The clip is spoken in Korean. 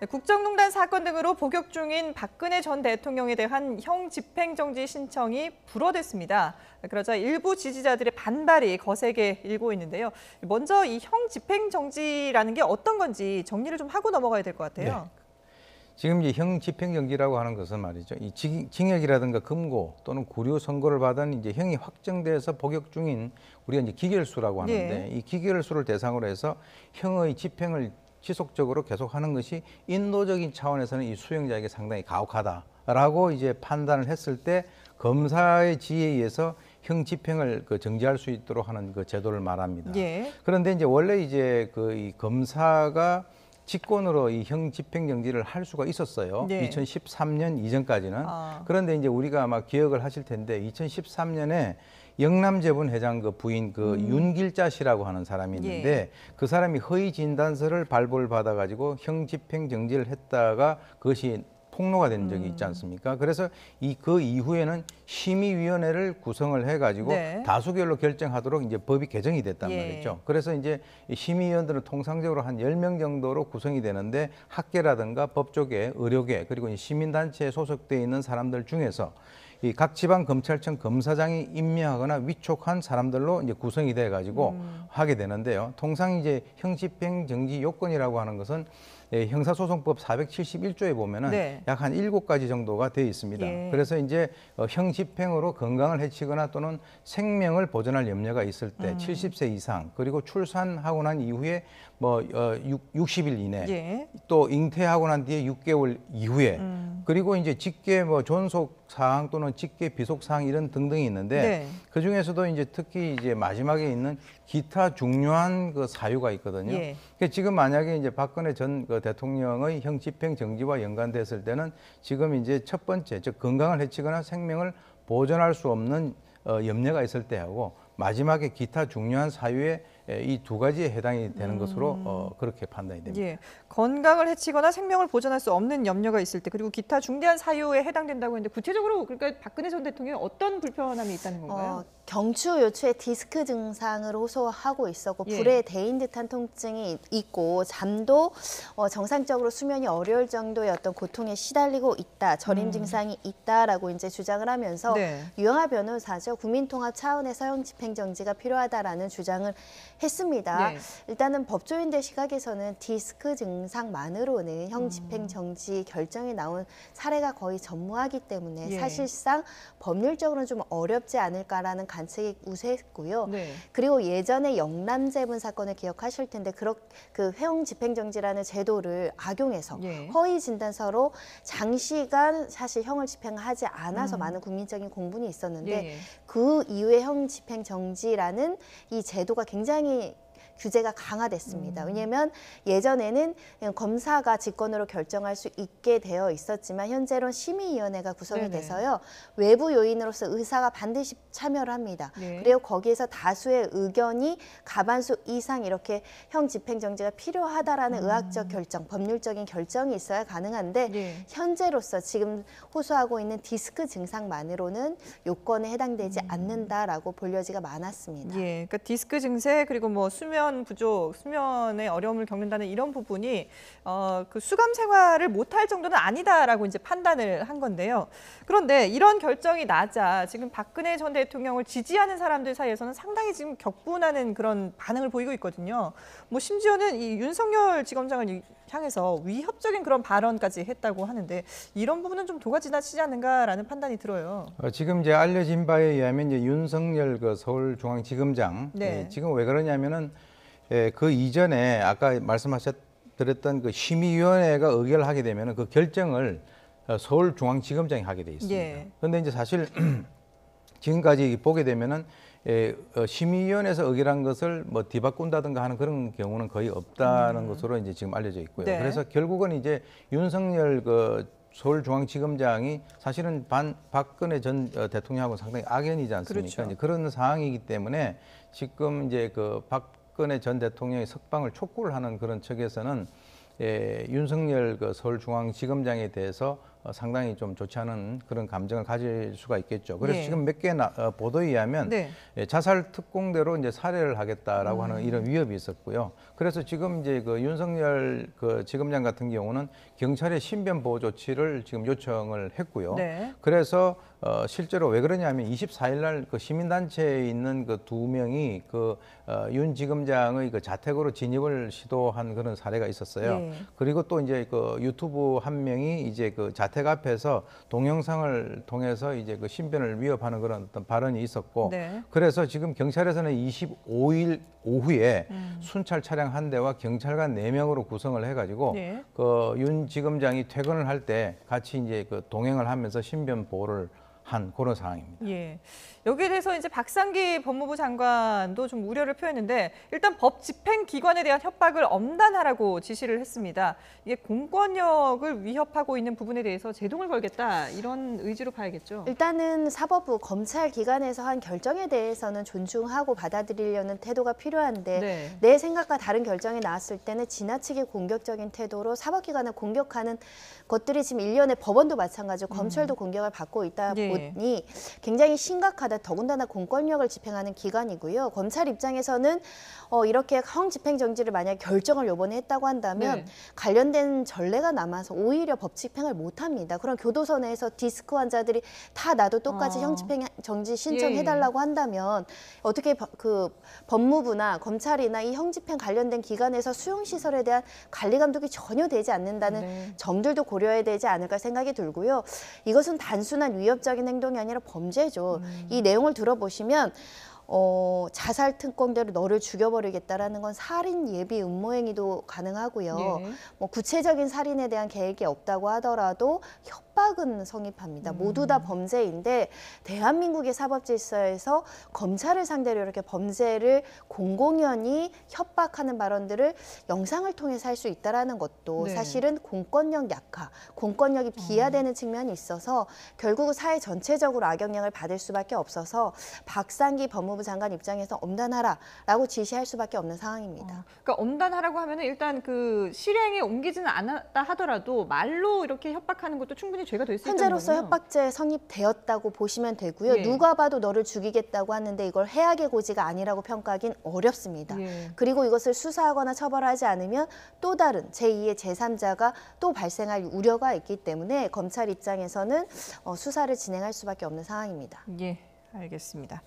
국정농단 사건 등으로 복역 중인 박근혜 전 대통령에 대한 형 집행정지 신청이 불어댔습니다. 그러자 일부 지지자들의 반발이 거세게 일고 있는데요. 먼저 이 형 집행정지라는 게 어떤 건지 정리를 좀 하고 넘어가야 될 것 같아요. 네. 지금 이제 형 집행정지라고 하는 것은 말이죠. 이 징역이라든가 금고 또는 구류 선고를 받은 이제 형이 확정돼서 복역 중인 우리가 이제 기결수라고 하는데 이 기결수를 대상으로 해서 형의 집행을 지속적으로 계속하는 것이 인도적인 차원에서는 이 수용자에게 상당히 가혹하다라고 이제 판단을 했을 때 검사의 지휘에 의해서 형 집행을 정지할 수 있도록 하는 그 제도를 말합니다. 그런데 이제 원래 이제 이 검사가 직권으로 이 형 집행정지를 할 수가 있었어요. 2013년 이전까지는. 그런데 이제 우리가 아마 기억을 하실 텐데 2013년에 영남재분 회장 그 부인 윤길자 씨라고 하는 사람이 있는데 그 사람이 허위 진단서를 발부를 받아가지고 형 집행정지를 했다가 그것이 폭로가 된 적이 있지 않습니까? 그래서 그 이후에는 심의위원회를 구성을 해가지고 다수결로 결정하도록 이제 법이 개정이 됐단 말이죠. 그래서 이제 심의위원들은 통상적으로 한 10명 정도로 구성이 되는데 학계라든가 법조계, 의료계 그리고 시민단체에 소속돼 있는 사람들 중에서 이 각 지방 검찰청 검사장이 임명하거나 위촉한 사람들로 이제 구성이 돼 가지고 하게 되는데요. 통상 이제 형 집행 정지 요건이라고 하는 것은 형사소송법 471조에 보면은 약 한 7가지 정도가 되어 있습니다. 그래서 이제 형 집행으로 건강을 해치거나 또는 생명을 보존할 염려가 있을 때 70세 이상 그리고 출산하고 난 이후에 뭐 60일 이내 또 잉태하고 난 뒤에 6개월 이후에 그리고 이제 직계 뭐 존속 사항 또는 직계 비속 사항 이런 등등이 있는데 그 중에서도 이제 특히 이제 마지막에 있는 기타 중요한 그 사유가 있거든요. 그러니까 지금 만약에 이제 박근혜 전 대통령의 형 집행 정지와 연관됐을 때는 지금 이제 첫 번째 즉 건강을 해치거나 생명을 보존할 수 없는 염려가 있을 때하고 마지막에 기타 중요한 사유에 이 두 가지에 해당이 되는 것으로 그렇게 판단이 됩니다. 건강을 해치거나 생명을 보존할 수 없는 염려가 있을 때 그리고 기타 중대한 사유에 해당된다고 했는데 구체적으로 그러니까 박근혜 전 대통령이 어떤 불편함이 있다는 건가요? 경추 요추의 디스크 증상을 호소하고 있었고 불에 데인 듯한 통증이 있고 잠도 정상적으로 수면이 어려울 정도의 어떤 고통에 시달리고 있다. 저림 증상이 있다라고 이제 주장을 하면서 유영하 변호사죠. 국민통합 차원에서 형 집행정지가 필요하다라는 주장을 했습니다. 일단은 법조인들 시각에서는 디스크 증상만으로는 형 집행정지 결정이 나온 사례가 거의 전무하기 때문에 사실상 법률적으로는 좀 어렵지 않을까라는 관측이 우세했고요. 그리고 예전에 영남재분 사건을 기억하실 텐데 그 형 집행정지라는 제도를 악용해서 허위 진단서로 장시간 사실 형을 집행하지 않아서 많은 국민적인 공분이 있었는데 그 이후에 형 집행정지라는 이 제도가 굉장히 규제가 강화됐습니다. 왜냐하면 예전에는 검사가 직권으로 결정할 수 있게 되어 있었지만 현재로는 심의위원회가 구성이 돼서요. 외부 요인으로서 의사가 반드시 참여를 합니다. 그리고 거기에서 다수의 의견이 과반수 이상 이렇게 형 집행정지가 필요하다라는 의학적 결정, 법률적인 결정이 있어야 가능한데 현재로서 지금 호소하고 있는 디스크 증상만으로는 요건에 해당되지 않는다라고 볼 여지가 많았습니다. 그러니까 디스크 증세 그리고 뭐 수면 부족, 수면에 어려움을 겪는다는 이런 부분이 그 수감 생활을 못할 정도는 아니다라고 이제 판단을 한 건데요. 그런데 이런 결정이 나자 지금 박근혜 전 대통령을 지지하는 사람들 사이에서는 상당히 지금 격분하는 그런 반응을 보이고 있거든요. 뭐 심지어는 이 윤석열 지검장을 향해서 위협적인 그런 발언까지 했다고 하는데 이런 부분은 좀 도가 지나치지 않는가라는 판단이 들어요. 지금 이제 알려진 바에 의하면 이제 윤석열 서울중앙지검장 지금 왜 그러냐면은 그 이전에 아까 말씀하셨던 그 심의위원회가 의결을 하게 되면 그 결정을 서울중앙지검장이 하게 돼 있습니다. 그런데 이제 사실 지금까지 보게 되면은 심의위원회에서 의결한 것을 뭐 뒤바꾼다든가 하는 그런 경우는 거의 없다는 것으로 이제 지금 알려져 있고요. 그래서 결국은 이제 윤석열 서울중앙지검장이 사실은 박근혜 전 대통령하고 상당히 악연이지 않습니까? 이제 그런 상황이기 때문에 지금 이제 박근혜 전 대통령의 석방을 촉구를 하는 그런 측에서는 윤석열 서울중앙지검장에 대해서 상당히 좀 좋지 않은 그런 감정을 가질 수가 있겠죠. 그래서 예. 지금 몇 개 보도에 의하면 네. 자살 특공대로 이제 살해를 하겠다라고 하는 이런 위협이 있었고요. 그래서 지금 이제 그 윤석열 그 지검장 같은 경우는 경찰의 신변 보호 조치를 지금 요청을 했고요. 네. 그래서 실제로 왜 그러냐면 24일 날 그 시민단체에 있는 그 두 명이 그 윤 지검장의 그 자택으로 진입을 시도한 그런 사례가 있었어요. 예. 그리고 또 이제 그 유튜브 한 명이 이제 그 자택 앞에서 동영상을 통해서 이제 그 신변을 위협하는 그런 어떤 발언이 있었고, 네. 그래서 지금 경찰에서는 25일 오후에 순찰 차량 한 대와 경찰관 4명으로 구성을 해가지고 네. 그 윤 지검장이 퇴근을 할 때 같이 이제 그 동행을 하면서 신변 보호를 한 그런 상황입니다. 예. 여기에 대해서 이제 박상기 법무부 장관도 좀 우려를 표했는데 일단 법 집행 기관에 대한 협박을 엄단하라고 지시를 했습니다. 이게 공권력을 위협하고 있는 부분에 대해서 제동을 걸겠다 이런 의지로 봐야겠죠. 일단은 사법부, 검찰 기관에서 한 결정에 대해서는 존중하고 받아들이려는 태도가 필요한데 네. 내 생각과 다른 결정이 나왔을 때는 지나치게 공격적인 태도로 사법기관을 공격하는 것들이 지금 일련의 법원도 마찬가지고 검찰도 공격을 받고 있다 예. 보니 굉장히 심각하다. 더군다나 공권력을 집행하는 기관이고요. 검찰 입장에서는 이렇게 형집행정지를 만약 결정을 요번에 했다고 한다면 네. 관련된 전례가 남아서 오히려 법 집행을 못합니다. 그런 교도소 내에서 디스크 환자들이 다 나도 똑같이 형집행정지 신청해달라고 한다면 어떻게 그 법무부나 검찰이나 이 형집행 관련된 기관에서 수용시설에 대한 관리 감독이 전혀 되지 않는다는 네. 점들도 고려해야 되지 않을까 생각이 들고요. 이것은 단순한 위협적인 행동이 아니라 범죄죠. 이 내용을 들어보시면 자살 특공대로 너를 죽여버리겠다라는 건 살인 예비 음모행위도 가능하고요. 예. 뭐 구체적인 살인에 대한 계획이 없다고 하더라도 협박은 성립합니다. 모두 다 범죄인데 대한민국의 사법 질서에서 검찰을 상대로 이렇게 범죄를 공공연히 협박하는 발언들을 영상을 통해서 할 수 있다라는 것도 네. 사실은 공권력 약화, 공권력이 비하되는 측면이 있어서 결국 사회 전체적으로 악영향을 받을 수밖에 없어서 박상기 법무부 장관 입장에서 엄단하라라고 지시할 수밖에 없는 상황입니다. 그러니까 엄단하라고 하면은 일단 그 실행에 옮기지는 않았다 하더라도 말로 이렇게 협박하는 것도 충분히 죄가 될 수 있다는 현재로서 거군요. 협박죄 성립되었다고 보시면 되고요. 예. 누가 봐도 너를 죽이겠다고 하는데 이걸 해악의 고지가 아니라고 평가하기는 어렵습니다. 예. 그리고 이것을 수사하거나 처벌하지 않으면 또 다른 제2의 제3자가 또 발생할 우려가 있기 때문에 검찰 입장에서는 수사를 진행할 수밖에 없는 상황입니다. 예, 알겠습니다.